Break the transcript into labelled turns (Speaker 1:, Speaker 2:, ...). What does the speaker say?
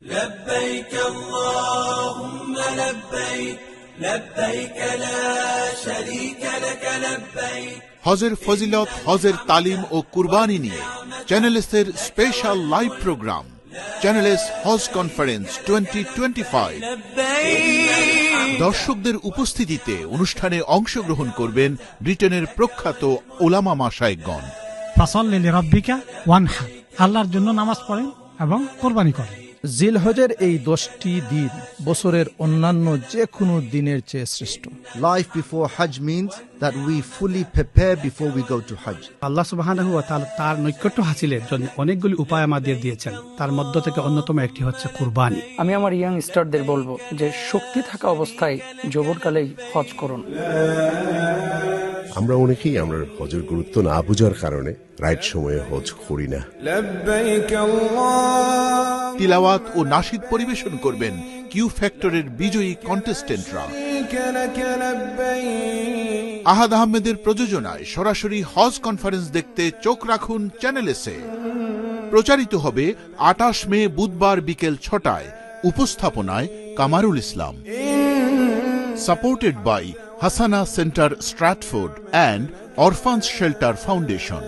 Speaker 1: لبيك اللهم لبيك لبيك لا شريك لك لبيك
Speaker 2: হজের ফজিলত, হজের তালিম ও কুরবানি নিয়ে চ্যানেলসের স্পেশাল লাইভ প্রোগ্রাম চ্যানেলস হজ কনফারেন্স 2025। দর্শকদের উপস্থিতিতে অনুষ্ঠানে অংশগ্রহণ করবেন ব্রিটেনের প্রখ্যাত ওলামা মাশায়েখগণ।
Speaker 3: ফাসাল্লি লিরাব্বিকা ওয়ানহার, আল্লাহর জন্য নামাজ পড়েন এবং কোরবানি করেন।
Speaker 4: জিলহজের এই 10টি দিন বছরের অন্যান্য যে কোনো দিনের চেয়ে শ্রেষ্ঠ।
Speaker 5: Life before Hajj means that we fully prepare before we go to Hajj.
Speaker 6: আল্লাহ সুবহানাহু ওয়া তাআলা তার নৈকট্য হাসিলের জন্য অনেকগুলি উপায় আমাদের দিয়েছেন, তার মধ্য থেকে অন্যতম একটি হচ্ছে কুরবানি।
Speaker 7: আমি আমার ইয়াং স্টারদের বলবো যে শক্তি থাকা অবস্থায় যৌবনকালেই হজ করুন।
Speaker 8: আমরা অনেকেই আমরা হজের গুরুত্ব না বুঝার কারণে রাইট সময়ে হজ করি না।
Speaker 2: তিলাওয়াত ও নাশিদ পরিবেশন করবেন কিউ ফ্যাক্টরের বিজয়ী কন্টেস্টেন্টরা। আহাদ আহমেদের প্রযোজনায় সরাসরি হজ কনফারেন্স দেখতে চোখ রাখুন চ্যানেলসে। প্রচারিত হবে 28 মে বুধবার বিকেল 6টায়। উপস্থাপনায় Kamarul Islam. Supported by Hasana centre, Stratford and orphans shelter foundation.